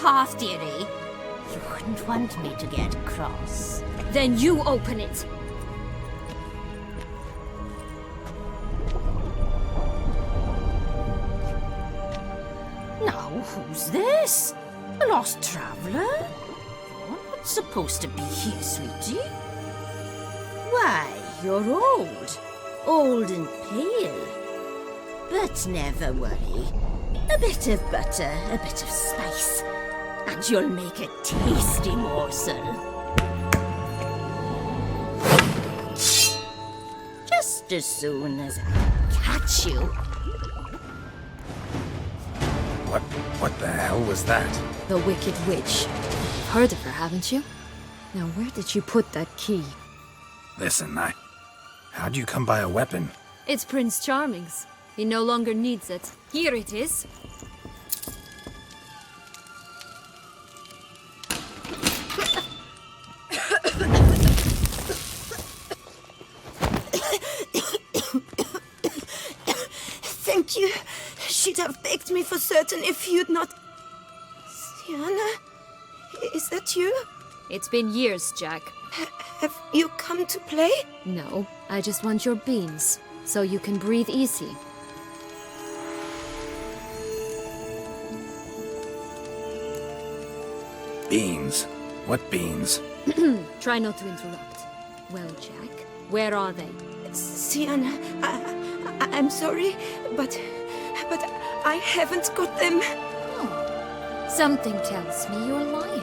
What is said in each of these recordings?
path, dearie. You wouldn't want me to get cross. Then you open it. Now, who's this? A lost traveler? You're not supposed to be here, sweetie. Why, you're old. Old and pale. But never worry. A bit of butter, a bit of spice, and you'll make a tasty morsel. Just as soon as I catch you. What the hell was that? The Wicked Witch. You've heard of her, haven't you? Now, where did you put that key? Listen, how'd you come by a weapon? It's Prince Charming's. He no longer needs it. Here it is. Thank you. She'd have begged me for certain if you'd not... Sienna? Is that you? It's been years, Jack. Have you come to play? No, I just want your beans, so you can breathe easy. Beans? What beans? Try not to interrupt. Well, Jack, where are they? Sienna, I'm sorry, but I haven't got them. Oh, something tells me you're lying.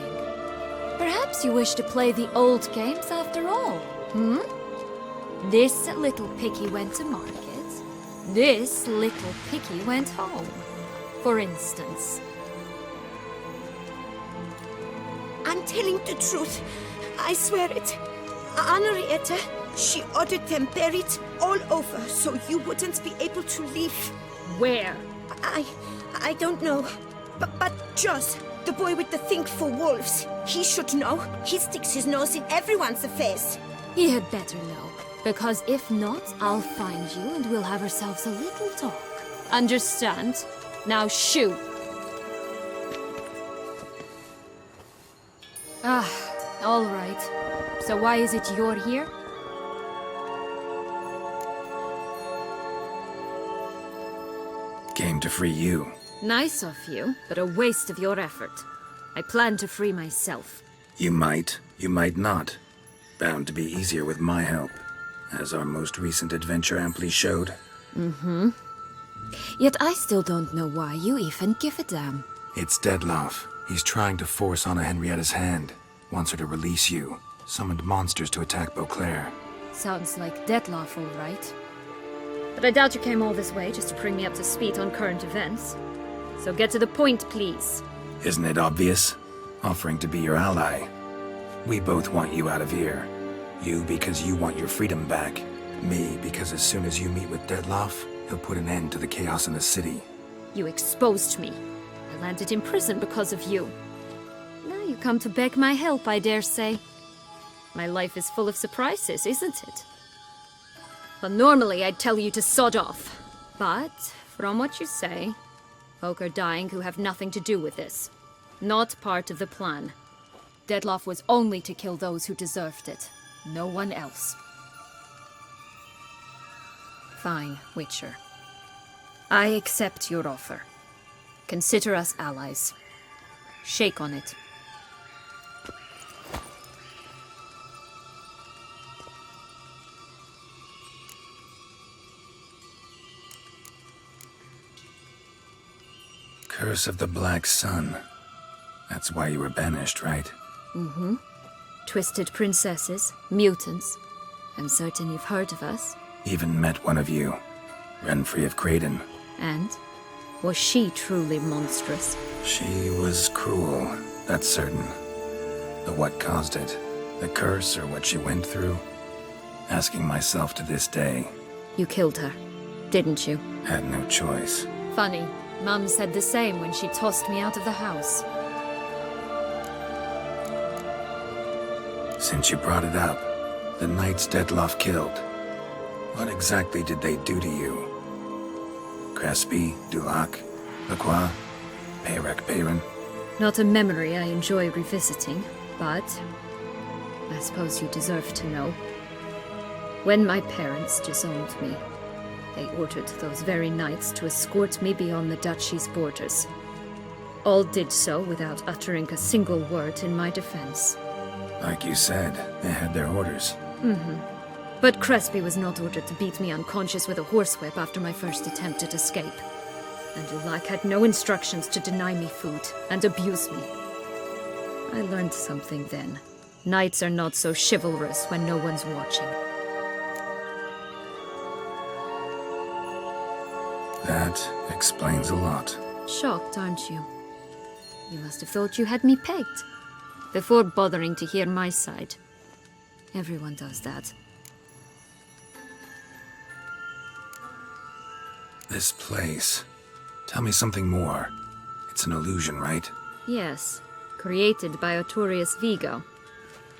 Perhaps you wish to play the old games after all, hmm? This little piggy went to market. This little piggy went home, for instance. I'm telling the truth. I swear it. Henrietta, she ordered them buried all over so you wouldn't be able to leave. Where? I don't know. But Joss, the boy with the thing for wolves, he should know. He sticks his nose in everyone's affairs. He had better know, because if not, I'll find you and we'll have ourselves a little talk. Understand? Now shoo! Ah, all right. So why is it you're here? Came to free you. Nice of you, but a waste of your effort. I plan to free myself. You might not. Bound to be easier with my help, as our most recent adventure amply showed. Mm-hmm. Yet I still don't know why you even give a damn. It's Dettlaff. He's trying to force Anna Henrietta's hand. Wants her to release you. Summoned monsters to attack Beauclair. Sounds like Dettlaff, all right. But I doubt you came all this way just to bring me up to speed on current events. So get to the point, please. Isn't it obvious? Offering to be your ally. We both want you out of here. You because you want your freedom back. Me because as soon as you meet with Dettlaff, he'll put an end to the chaos in the city. You exposed me. I landed in prison because of you. Now you come to beg my help, I dare say. My life is full of surprises, isn't it? Well, normally I'd tell you to sod off. But, from what you say, folk are dying who have nothing to do with this. Not part of the plan. Dettlaff was only to kill those who deserved it. No one else. Fine, Witcher. I accept your offer. Consider us allies. Shake on it. Curse of the Black Sun. That's why you were banished, right? Mm-hmm. Twisted princesses, mutants. I'm certain you've heard of us. Even met one of you. Renfrey of Craden. And? Was she truly monstrous? She was cruel, that's certain. But what caused it? The curse or what she went through? Asking myself to this day. You killed her, didn't you? Had no choice. Funny. Mum said the same when she tossed me out of the house. Since you brought it up, the knights Dettlaff killed. What exactly did they do to you? Crespi, Dulac, Lacroix, Peyrac Peyran? Not a memory I enjoy revisiting, but I suppose you deserve to know. When my parents disowned me, they ordered those very knights to escort me beyond the duchy's borders. All did so without uttering a single word in my defense. Like you said, they had their orders. But Crespi was not ordered to beat me unconscious with a horsewhip after my first attempt at escape. And Ulak had no instructions to deny me food and abuse me. I learned something then. Knights are not so chivalrous when no one's watching. That explains a lot. Shocked, aren't you? You must have thought you had me pegged. Before bothering to hear my side. Everyone does that. This place. Tell me something more. It's an illusion, right? Yes, created by Artorius Vigo.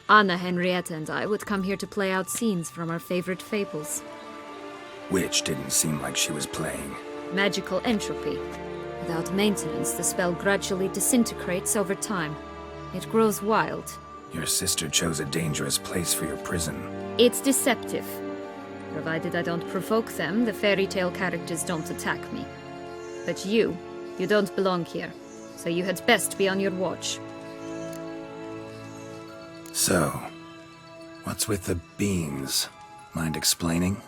Anna, Henrietta, and I would come here to play out scenes from our favorite fables. Which didn't seem like she was playing. Magical entropy. Without maintenance, the spell gradually disintegrates over time. It grows wild. Your sister chose a dangerous place for your prison. It's deceptive. Provided I don't provoke them, the fairy tale characters don't attack me. But you don't belong here, so you had best be on your watch. So, what's with the beans? Mind explaining?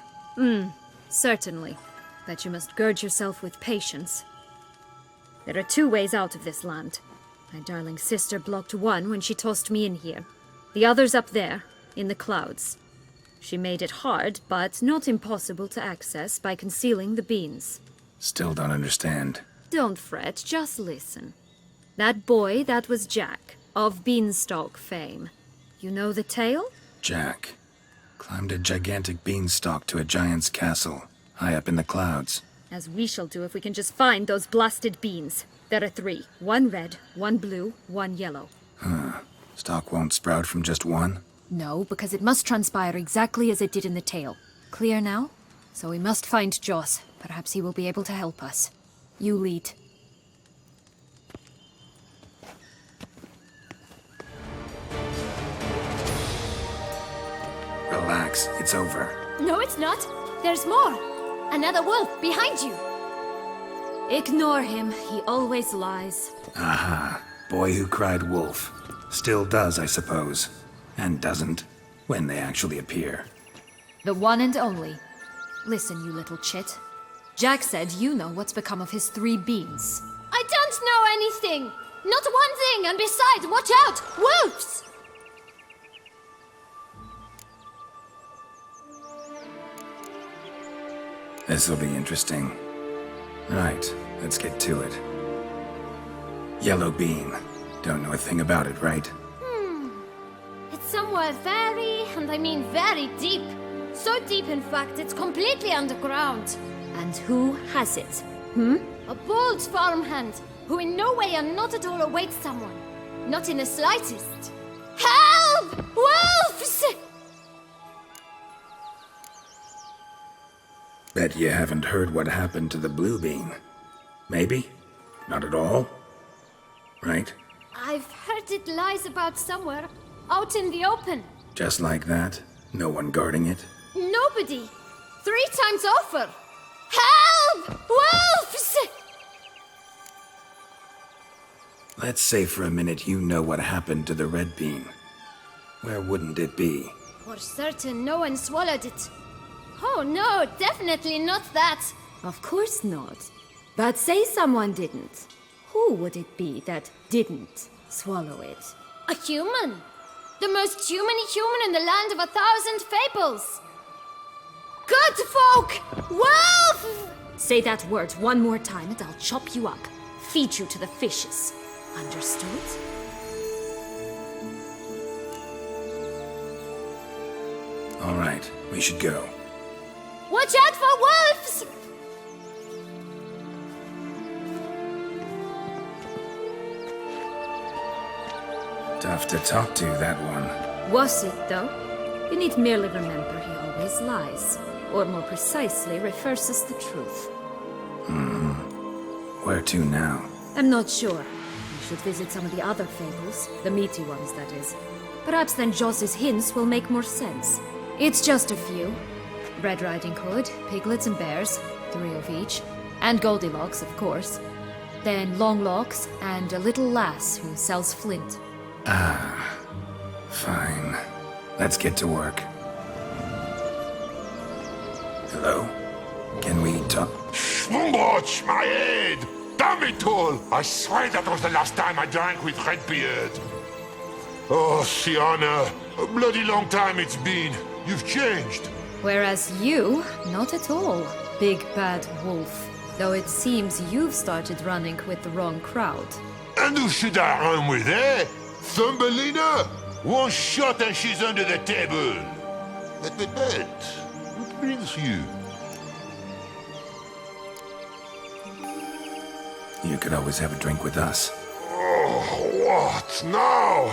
Certainly. But you must gird yourself with patience. There are 2 ways out of this land. My darling sister blocked one when she tossed me in here. The other's up there, in the clouds. She made it hard, but not impossible to access by concealing the beans. Still don't understand. Don't fret, just listen. That boy, that was Jack, of Beanstalk fame. You know the tale? Jack climbed a gigantic beanstalk to a giant's castle, high up in the clouds. As we shall do if we can just find those blasted beans. There are 3. 1 red, 1 blue, 1 yellow. Stalk won't sprout from just one? No, because it must transpire exactly as it did in the tale. Clear now? So we must find Joss. Perhaps he will be able to help us. You lead. Relax, it's over. No, it's not. There's more. Another wolf behind you. Ignore him. He always lies. Aha. Boy who cried wolf. Still does, I suppose. And doesn't, when they actually appear. The one and only. Listen, you little chit. Jack said you know what's become of his 3 beans. I don't know anything. Not one thing, and besides, watch out! Wolves! This'll be interesting. Right, let's get to it. Yellow bean. Don't know a thing about it, right? It's somewhere very, and I mean very deep. So deep, in fact, it's completely underground. And who has it? A bold farmhand, who in no way and not at all awaits someone. Not in the slightest. Help! Wolves! Bet you haven't heard what happened to the blue bean. Maybe? Not at all? Right? I've heard it lies about somewhere, out in the open. Just like that? No one guarding it? Nobody. 3 times over. Help! Wolves! Let's say for a minute you know what happened to the red bean. Where wouldn't it be? For certain, no one swallowed it. Oh no, definitely not that. Of course not. But say someone didn't. Who would it be that didn't swallow it? A human. The most human-y human in the land of 1,000 fables. Good folk! Wolf! Say that word one more time and I'll chop you up. Feed you to the fishes. Understood? All right, we should go. Watch out for wolves! Tough to talk to, that one. Was it, though? You need merely remember he always lies. Or more precisely, refers the truth. Where to now? I'm not sure. I'm should visit some of the other fables. The meaty ones, that is. Perhaps then Jos's hints will make more sense. It's just a few. Red Riding Hood, piglets and bears, 3 of each. And Goldilocks, of course. Then Longlocks, and a little lass who sells flint. Fine. Let's get to work. Hello? Can we talk? Schwumbroch, my head! Damn it all! I swear that was the last time I drank with Redbeard. Oh, Sienna, a bloody long time it's been. You've changed. Whereas you, not at all, big bad wolf. Though it seems you've started running with the wrong crowd. And who should I run with, eh? Thumbelina? One shot and she's under the table. But, what brings you? You could always have a drink with us. Oh, what now?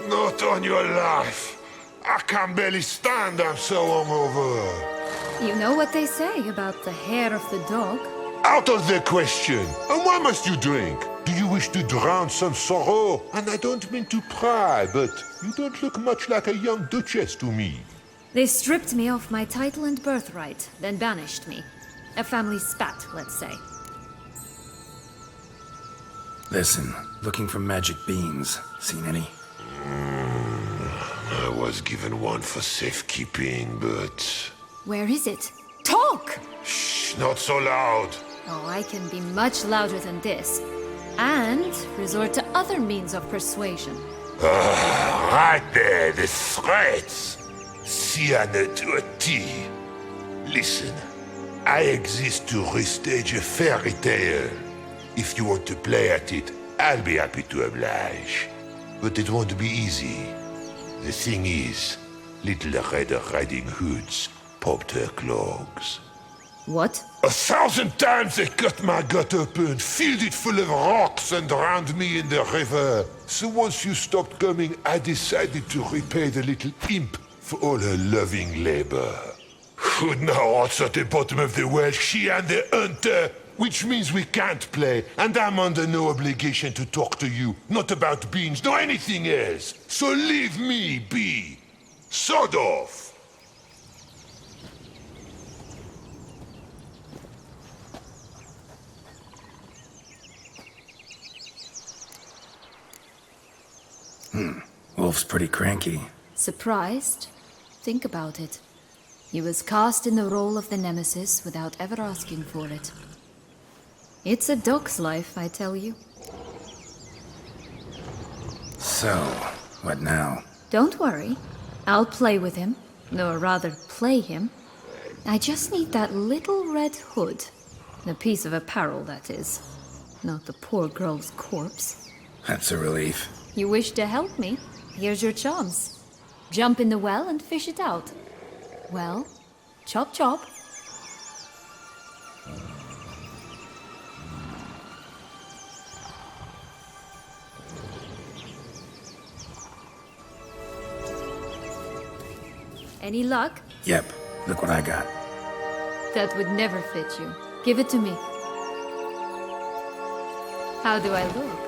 Not on your life. I can barely stand, I'm so hungover. You know what they say about the hair of the dog? Out of the question. And why must you drink? Do you wish to drown some sorrow? And I don't mean to pry, but you don't look much like a young duchess to me. They stripped me of my title and birthright, then banished me. A family spat, let's say. Listen, looking for magic beans. Seen any? I was given one for safekeeping, but... Where is it? Talk! Shh, not so loud. Oh, I can be much louder than this. And resort to other means of persuasion. Right there, the threats. Sienna to a T. Listen, I exist to restage a fairy tale. If you want to play at it, I'll be happy to oblige. But it won't be easy. The thing is, little Red Riding Hoods popped her clogs. What? 1,000 times they cut my gut open, filled it full of rocks and drowned me in the river. So once you stopped coming, I decided to repay the little imp for all her loving labor. Who now rots at the bottom of the well, she and the hunter, which means we can't play, and I'm under no obligation to talk to you, not about beans, nor anything else. So leave me be. Sod off. Wolf's pretty cranky. Surprised? Think about it. He was cast in the role of the Nemesis without ever asking for it. It's a dog's life, I tell you. So, what now? Don't worry. I'll play with him. Or rather, play him. I just need that little red hood. The piece of apparel, that is. Not the poor girl's corpse. That's a relief. You wish to help me? Here's your chance. Jump in the well and fish it out. Well, chop chop. Any luck? Yep, look what I got. That would never fit you. Give it to me. How do I look?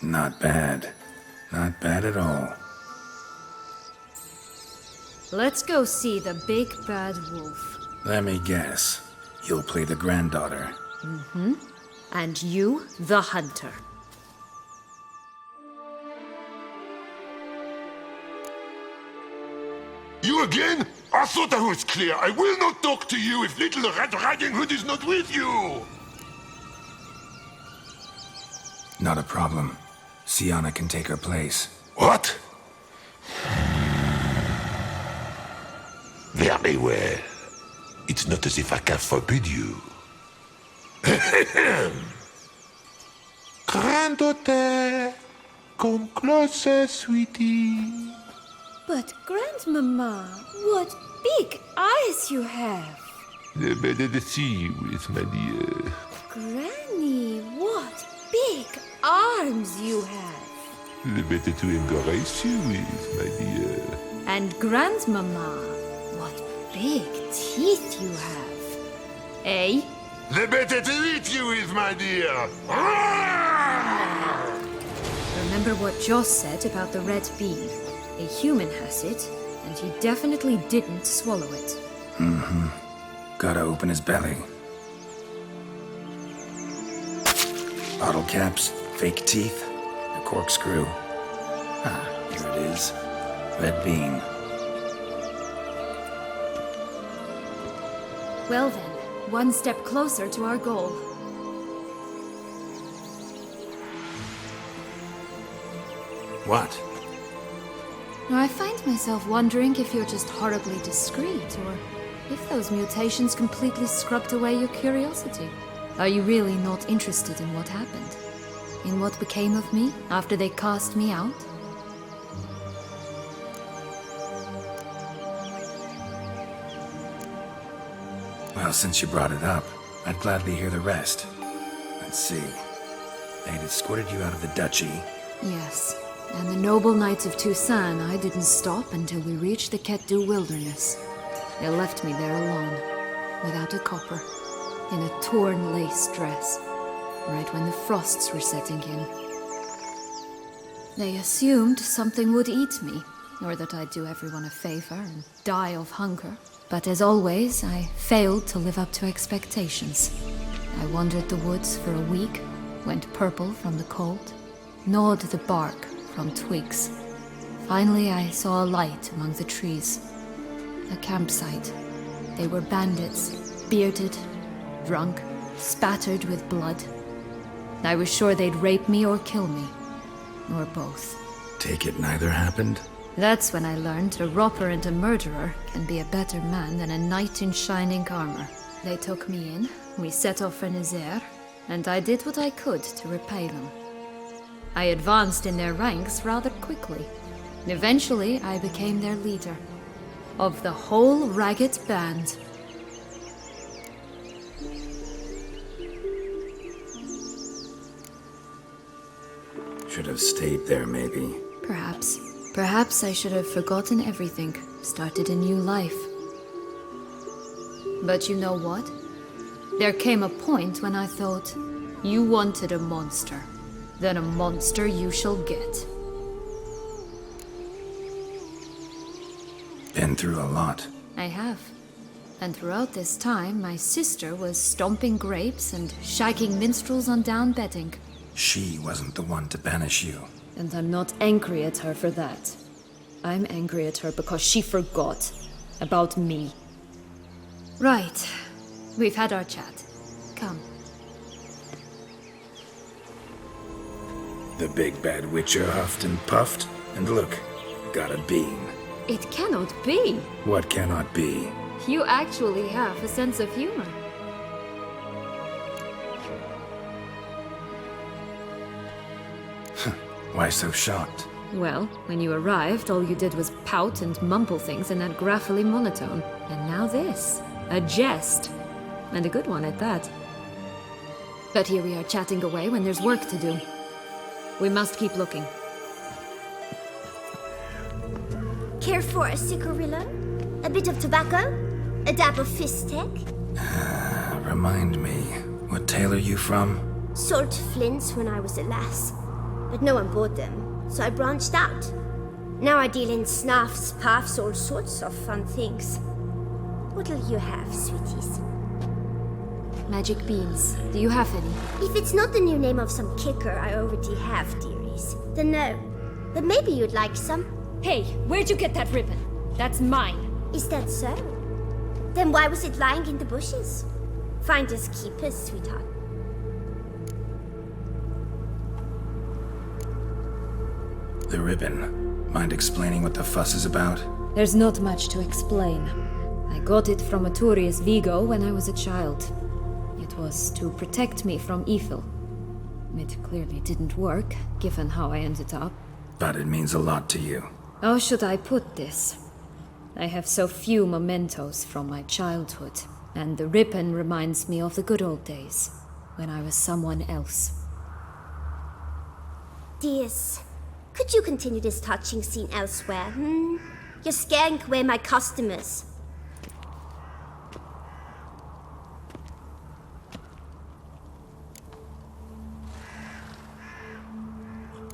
Not bad. Not bad at all. Let's go see the big bad wolf. Let me guess. You'll play the granddaughter. And you, the hunter. You again? I thought I was clear. I will not talk to you if little Red Riding Hood is not with you. Not a problem. Sienna can take her place. What? Very well. It's not as if I can forbid you. Granddaughter, come closer, sweetie. But, Grandmama, what big eyes you have! The better to see you with, my dear. Granny, what big arms you have! The better to embrace you with, my dear. And Grandmama, What big teeth you have. Eh? The better to eat you with, my dear! Remember what Joss said about the red bean. A human has it, and he definitely didn't swallow it. Mm-hmm. Gotta open his belly. Bottle caps, fake teeth, a corkscrew. Ah, here it is. Red bean. Well then, one step closer to our goal. What? Now, I find myself wondering if you're just horribly discreet, or if those mutations completely scrubbed away your curiosity. Are you really not interested in what happened? In what became of me after they cast me out? Well, since you brought it up, I'd gladly hear the rest. Let's see. They'd escorted you out of the duchy. Yes, and the noble knights of Toussaint, I didn't stop until we reached the Capitulo wilderness. They left me there alone, without a copper, in a torn lace dress, right when the frosts were setting in. They assumed something would eat me, or that I'd do everyone a favor and die of hunger. But as always, I failed to live up to expectations. I wandered the woods for a week, went purple from the cold, gnawed the bark from twigs. Finally, I saw a light among the trees. A campsite. They were bandits, bearded, drunk, spattered with blood. I was sure they'd rape me or kill me, or both. Take it neither happened? That's when I learned a robber and a murderer can be a better man than a knight in shining armor. They took me in, we set off for Nazaire, and I did what I could to repay them. I advanced in their ranks rather quickly. Eventually, I became their leader. Of the whole ragged band. Should have stayed there, maybe. Perhaps. Perhaps I should have forgotten everything, started a new life. But you know what? There came a point when I thought, you wanted a monster. Then a monster you shall get. Been through a lot. I have. And throughout this time, my sister was stomping grapes and shagging minstrels on down bedding. She wasn't the one to banish you. And I'm not angry at her for that. I'm angry at her because she forgot about me. Right. We've had our chat. Come. The big bad witcher huffed and puffed, and look, got a bean. It cannot be. What cannot be? You actually have a sense of humor. Why so shocked? Well, when you arrived, all you did was pout and mumble things in that graphically monotone. And now this. A jest. And a good one at that. But here we are chatting away when there's work to do. We must keep looking. Care for a cigarillo? A bit of tobacco? A dab of fistek? Remind me, what tale are you from? Sold flints when I was a lass. But no one bought them, so I branched out. Now I deal in snuffs, puffs, all sorts of fun things. What'll you have, sweeties? Magic beans. Do you have any? If it's not the new name of some kicker I already have, dearies, then no. But maybe you'd like some. Hey, where'd you get that ribbon? That's mine. Is that so? Then why was it lying in the bushes? Finders keepers, sweetheart. The ribbon. Mind explaining what the fuss is about? There's not much to explain. I got it from Aturius Vigo when I was a child. It was to protect me from evil. It clearly didn't work, given how I ended up. But it means a lot to you. How should I put this? I have so few mementos from my childhood, and the ribbon reminds me of the good old days, when I was someone else. Dears, could you continue this touching scene elsewhere, You're scaring away my customers.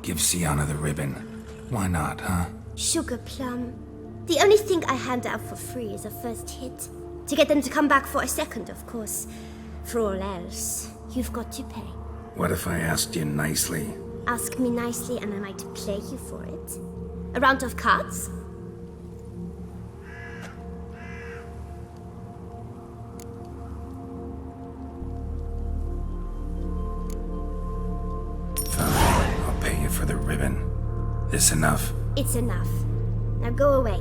Give Sienna the ribbon. Why not, huh? Sugar plum. The only thing I hand out for free is a first hit. To get them to come back for a second, of course. For all else, you've got to pay. What if I asked you nicely? Ask me nicely and I might play you for it. A round of cards? Fine, I'll pay you for the ribbon. This enough? It's enough. Now go away.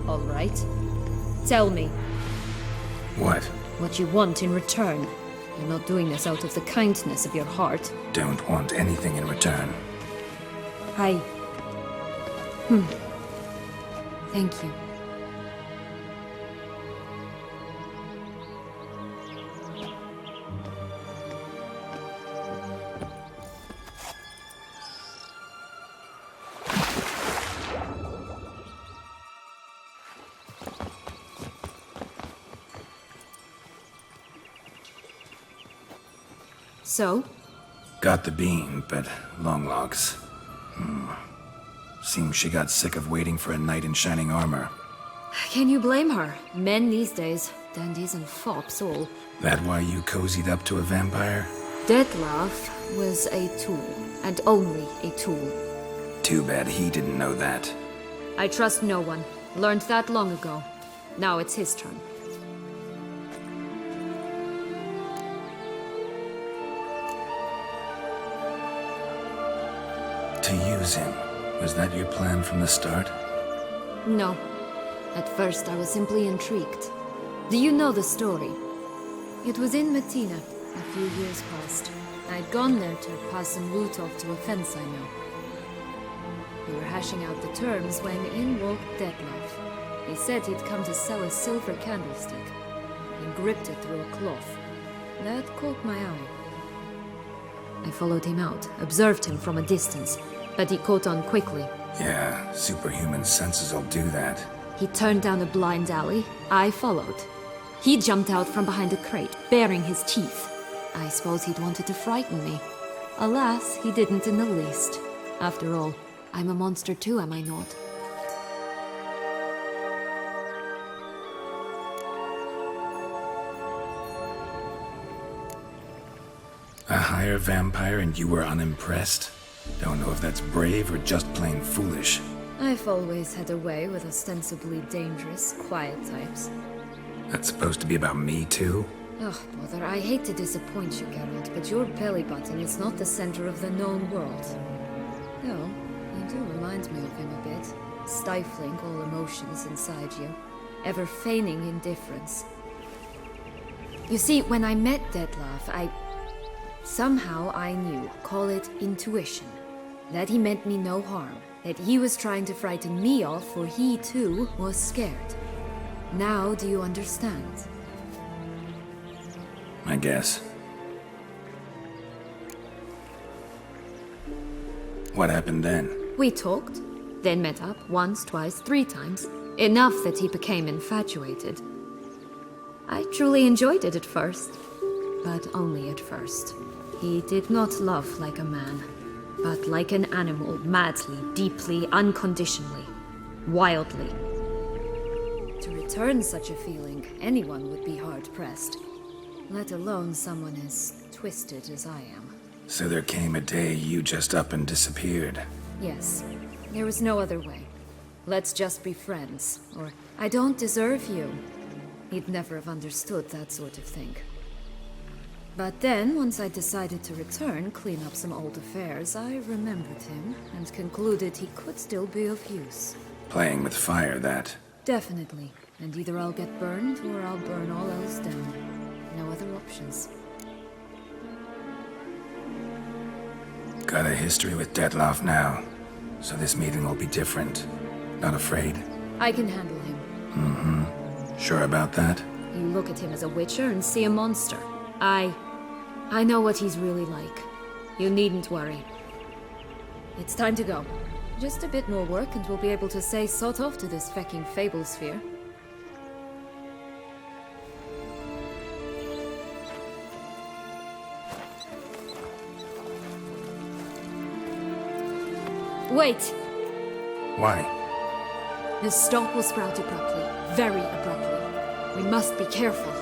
All right. Tell me What? what you want in return. You're not doing this out of the kindness of your heart. Don't want anything in return. Thank you. So? Got the bean, but long logs. Seems she got sick of waiting for a knight in shining armor. Can you blame her? Men these days, dandies and fops all. That why you cozied up to a vampire? Detlef was a tool, and only a tool. Too bad he didn't know that. I trust no one. Learned that long ago. Now it's his turn. To use him. Was that your plan from the start? No. At first I was simply intrigued. Do you know the story? It was in Mettina, a few years past. I'd gone there to pass some loot off to a fence I know. We were hashing out the terms when in walked Detlef. He said he'd come to sell a silver candlestick. He gripped it through a cloth. That caught my eye. I followed him out, observed him from a distance, but he caught on quickly. Yeah, superhuman senses will do that. He turned down a blind alley. I followed. He jumped out from behind a crate, baring his teeth. I suppose he'd wanted to frighten me. Alas, he didn't in the least. After all, I'm a monster too, am I not? A higher vampire and you were unimpressed? Don't know if that's brave or just plain foolish. I've always had a way with ostensibly dangerous, quiet types. That's supposed to be about me too? Ugh, bother, I hate to disappoint you, Geralt, but your belly button is not the center of the known world. Though, you do remind me of him a bit. Stifling all emotions inside you. Ever feigning indifference. You see, when I met Detlef, somehow I knew, call it intuition, that he meant me no harm, that he was trying to frighten me off, for he too was scared. Now do you understand? I guess. What happened then? We talked, then met up once, twice, 3 times, enough that he became infatuated. I truly enjoyed it at first, but only at first. He did not love like a man, but like an animal, madly, deeply, unconditionally, wildly. To return such a feeling, anyone would be hard-pressed, let alone someone as twisted as I am. So there came a day you just up and disappeared. Yes, there was no other way. Let's just be friends, or I don't deserve you. He'd never have understood that sort of thing. But then, once I decided to return, clean up some old affairs, I remembered him and concluded he could still be of use. Playing with fire, that. Definitely. And either I'll get burned or I'll burn all else down. No other options. Got a history with Detlef now, so this meeting will be different. Not afraid? I can handle him. Sure about that? You look at him as a witcher and see a monster. I know what he's really like. You needn't worry. It's time to go. Just a bit more work and we'll be able to say sort off to this fecking fable sphere. Wait! Why? The stalk will sprout abruptly. Very abruptly. We must be careful.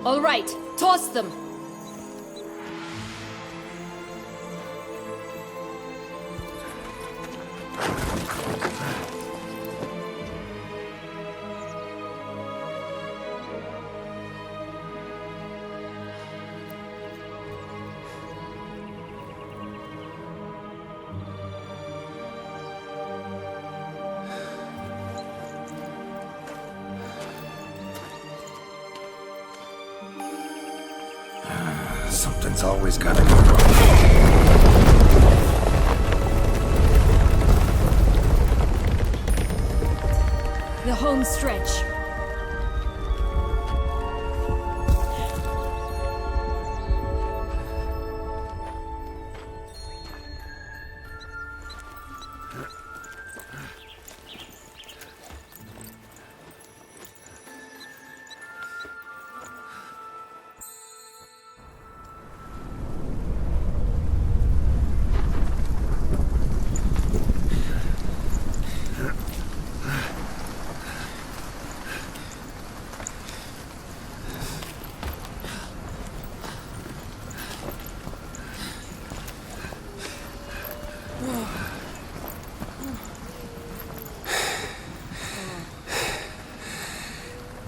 All right, toss them! Something's always gotta go wrong. The home stretch.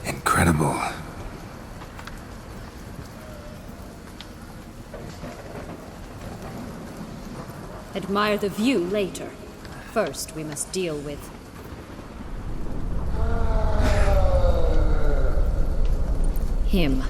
Incredible. Admire the view later. First, we must deal with... him.